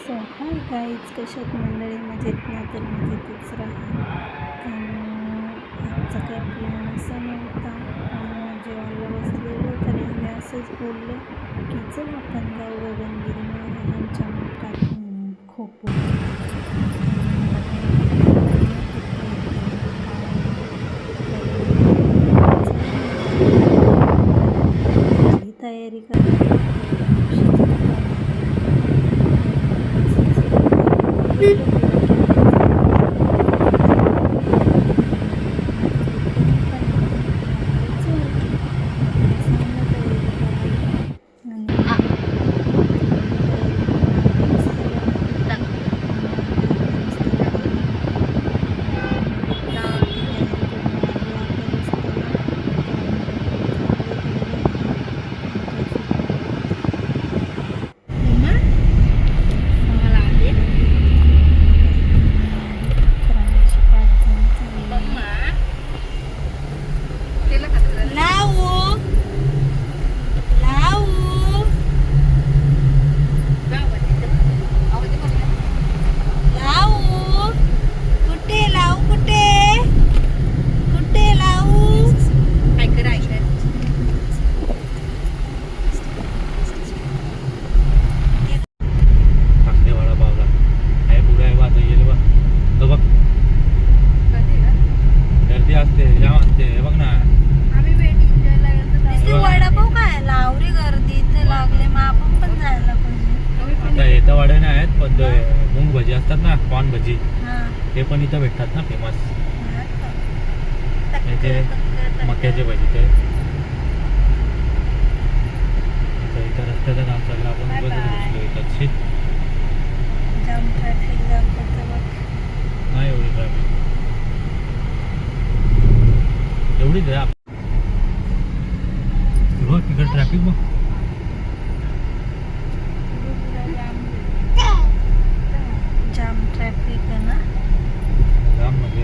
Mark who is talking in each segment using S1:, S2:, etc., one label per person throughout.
S1: So hi guys, कशात मंडळी? मजेत ना? तर मजेतच राहा. आजचा काय प्लॅन असा नव्हता, पण जेवायला बसलेलो तर हे असंच बोलले की चल आपण जाऊ गगनगिरी महाराजांच्या मठात खूप तयारी करायला
S2: वडे नाही आहेत, पण मूग भजी असतात ना, कॉर्न भजी, ते पण इथं भेटतात ना, फेमस. मक्याचे भजी ते इथं रस्त्याचं काम चाललं. आपण बसलो इथंच. नाही एवढी ट्रॅफिक, एवढीच आहे बघ तिकडे ट्रॅफिक. बघ
S1: जाम ट्रॅफिक आहे ना,
S2: जाम म्हणजे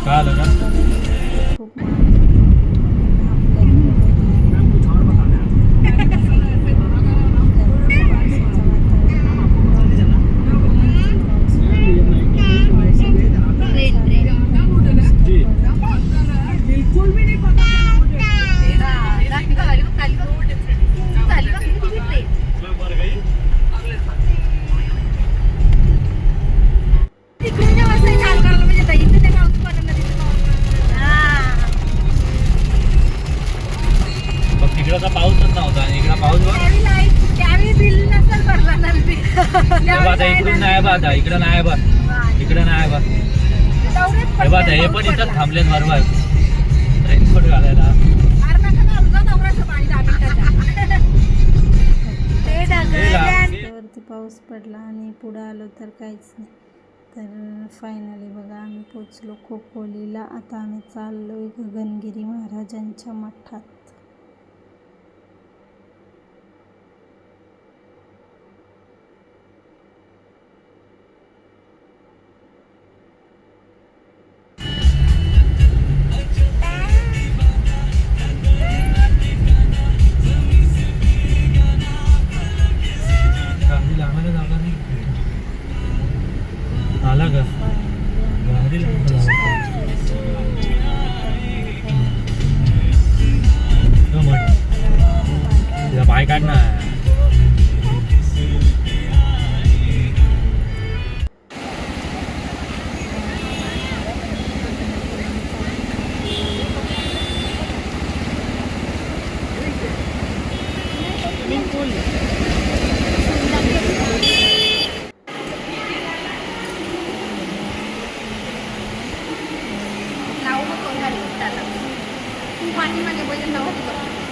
S2: काय आलं का? इकडचा पाऊसच नव्हता आणि इकडं पाऊस इकडून नाही बा, इकडं नाही बा, इकडं नाही बा. हे बा हे पण इथंच थांबलेत बरोबर रेनकोट घालायला.
S1: वरती पाऊस पडला आणि पुढे आलो तर काहीच नाही. तर फायनली बघा आम्ही पोचलो खोपोलीला. आता आम्ही चाललोय गगनगिरी महाराजांच्या मठात.
S2: आला का बाय काढ ना.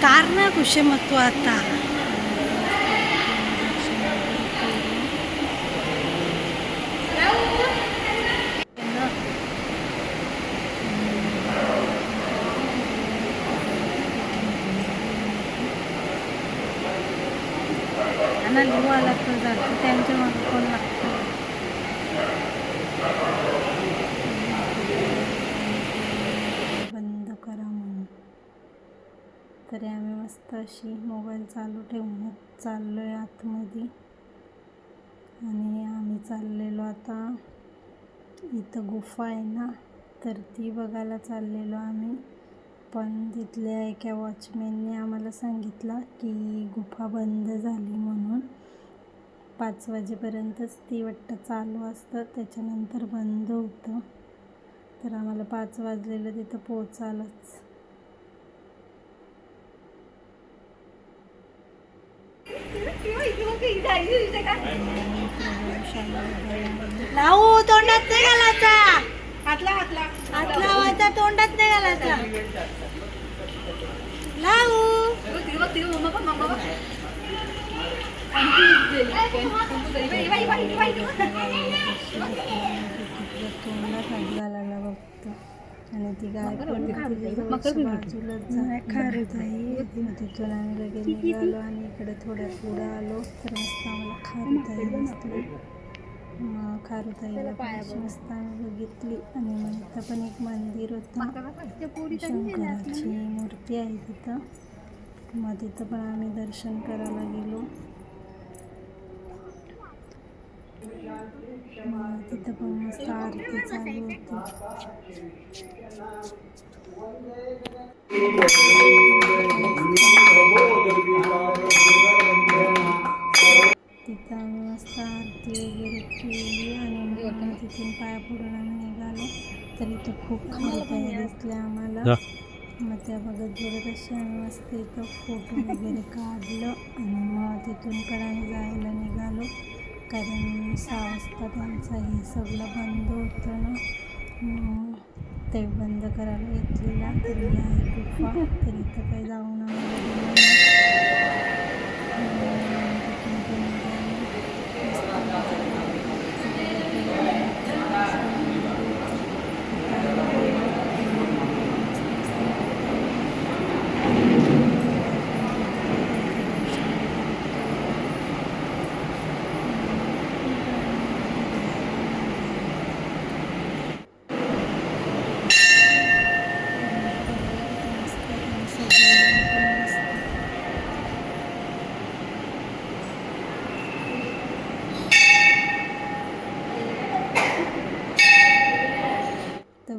S1: कारण कुशे महत्व आता त्यांना लिहू लागतं, त्यांच्या मागे कोण लागतं. अशी मोबाईल चालू ठेवून चाललो आहे आतमध्ये. आणि आम्ही चाललेलो आता इथं गुफा आहे ना, तर ती बघायला चाललेलो आम्ही. पण तिथल्या एका वॉचमॅनने आम्हाला सांगितलं की गुफा बंद झाली म्हणून. 5 वाजेपर्यंतच ती वाटतं चालू असतं, त्याच्यानंतर बंद होतं. तर आम्हाला 5 वाजलेलं तिथं पोचायलाच.
S3: लावू तोंडात नाही घालायचा. हात लावायचा, तोंडात नाही घालायचा. लावू
S1: तोंडात हात घालायला बघतो आणि ती गाय बाजूलाच खारुताई. मग तिथून आम्ही लगेच निघालो आणि इकडे थोड्या पुढं आलो तर मस्त आम्हाला खारुताई दिसली. मग खारुताईला मस्त आम्ही बघितली. आणि मग इथं पण एक मंदिर होतं, शंकराची मूर्ती आहे तिथं. मग तिथं पण आम्ही दर्शन करायला गेलो. मग तिथं पण मस्त आरती चालू होती. तिथं आम्ही मस्त आरती वगैरे केली आणि मग तिथून पाया पडून आम्ही निघालो. तर इथं खूप खारुताई दिसल्या आम्हाला. मग त्या बघत असे आम्ही मस्त इथं फोटो वगैरे काढलं आणि मग तिथून पण आम्ही जायला निघालो. कारण 6 वाजता त्यांचं हे सगळं बंद होतं ना, ते बंद करायला घेतलेला. तर ही आहे गुफा. तर इथं काही जाऊन आम्हाला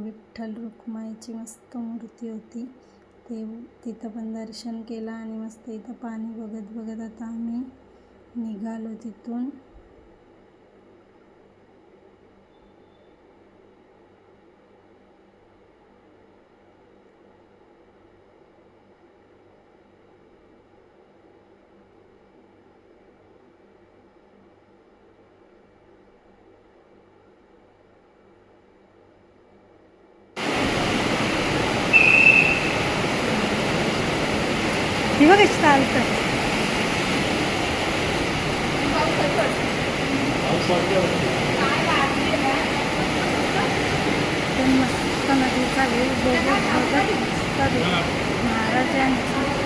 S1: विठ्ठल रुक्माईची मस्त मूर्ती होती. तिथं पण दर्शन केलं आणि मस्त इथं पाणी बघत आता आम्ही निघालो तिथून.
S3: हे बघ कशी चालतं. पण मस्त नदी चालू बघत महाराजांची.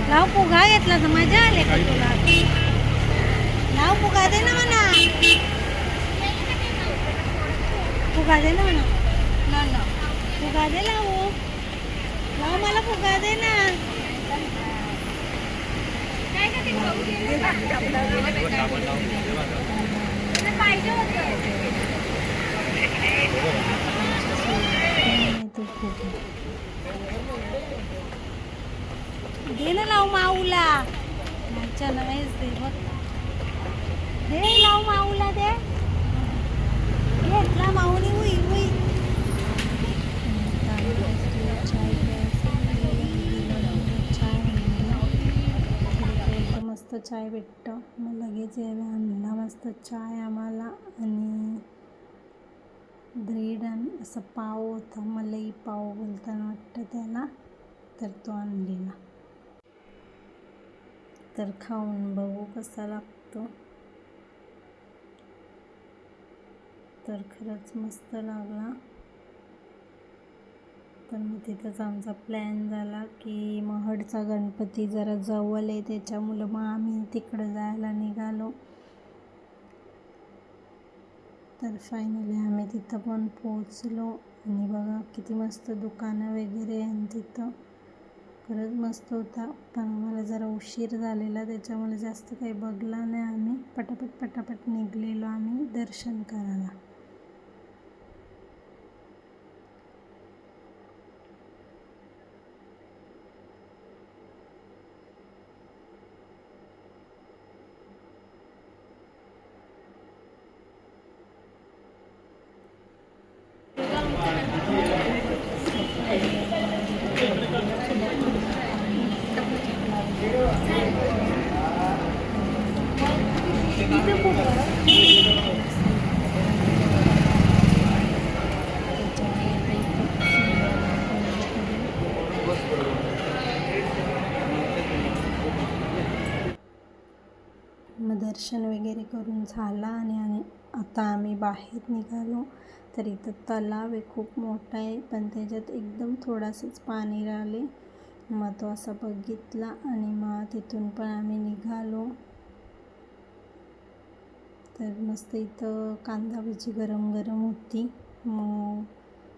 S3: लाव फुगा घेतला तर मजा आली का तुला? लाव फुगा दे ना म्हणा. फुगा दे ना म्हणा. फुगा दे लावू. लाव मला फुगा दे ना. दे ना लाव माऊला. अच्छा नवेच दे बघ. दे लाव माऊला दे. घेतला माऊनी हुई हुई.
S1: मस्त चाय भेटतं. मग लगेच यावे आणला मस्त चाय आम्हाला आणि ब्रेड आणि असं पाव होता, मलाई पाव बोलताना वाटतं त्याला, तर तो आणलेला. तर खाऊन बघू कसा लागतो. तर खरंच मस्त लागला. तर मग तिथंच आमचा प्लॅन झाला की महडचा गणपती जरा जवळ आहे त्याच्यामुळं मग आम्ही तिकडं जायला निघालो. तर फायनली आम्ही तिथं पण पोचलो आणि बघा किती मस्त दुकानं वगैरे आणि तिथं खरंच मस्त होता. पण आम्हाला जरा उशीर झालेला त्याच्यामुळे जास्त काही बघला नाही आम्ही. पटापट निघलेलो आम्ही दर्शन करायला. मग दर्शन वगैरे करून झाला आणि आता आम्ही बाहेर निघालो. तर इथं तलाव आहे, खूप मोठा आहे, पण त्याच्यात एकदम थोडासाच पाणी राहिले. मग तो असा बघितला आणि मग तिथून पण आम्ही निघालो. तर मस्त इथं कांदा भजी गरम गरम होती. मग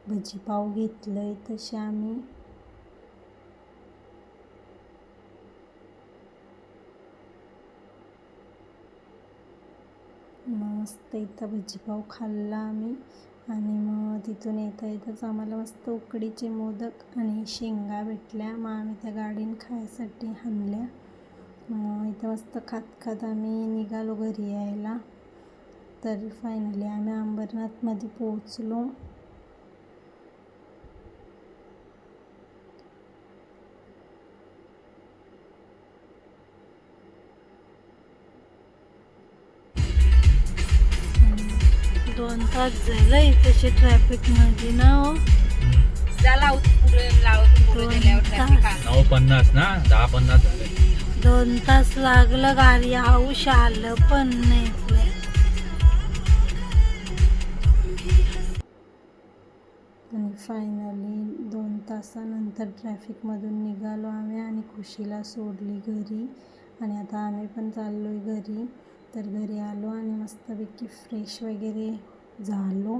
S1: भजी पाव घेतलं तसे आम्ही. मस्त इथं भजीपाव खाल्ला आम्ही आणि मग तिथून येताच आम्हाला मस्त उकडीचे मोदक आणि शेंगा भेटल्या. मग आम्ही त्या गाडीने खायसाठी आणल्या. मग इथं मस्त खात आम्ही निघालो घरी यायला. तर फायनली आम्ही अंबरनाथमध्ये पोहोचलो. दोन तास झालं तसे ट्रॅफिकमध्ये ना हो.
S2: 9:50 ना 10:50 झाले.
S1: 2 तास लागलं गाडी हौश आलं पण नाही. आणि फायनली 2 तासानंतर ट्रॅफिकमधून निघालो आम्ही आणि खुशीला सोडली घरी. आणि आता आम्ही पण चाललो आहे घरी. तर घरी आलो आणि मस्तपैकी फ्रेश वगैरे झालो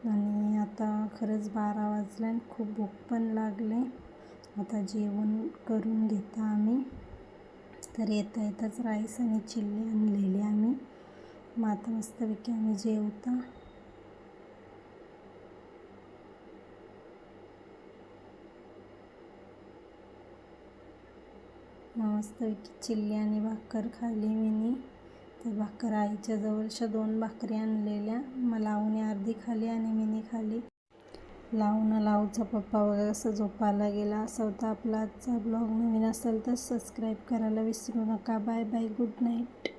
S1: आणि आता खरंच 12 वाजले आणि खूप भूक पण लागले. आता जेवण करून घेता आम्ही. तर येताच राईस आणि चिल्ली आणलेली आम्ही. मग आता मस्तपैकी आम्ही जेवता. मस्तपैकी चिल्ली आणि भाकर खाल्ली मी. तर भाकर आईच्या जवळच्या 2 भाकरी आणलेल्या. मग लावून अर्धी खाली आणि मी खाली. लावूचा पप्पा बघा कसं झोपायला गेला. असा होता आपला आजचा ब्लॉग. नवीन असेल तर सबस्क्राईब करायला विसरू नका. Bye bye, good night.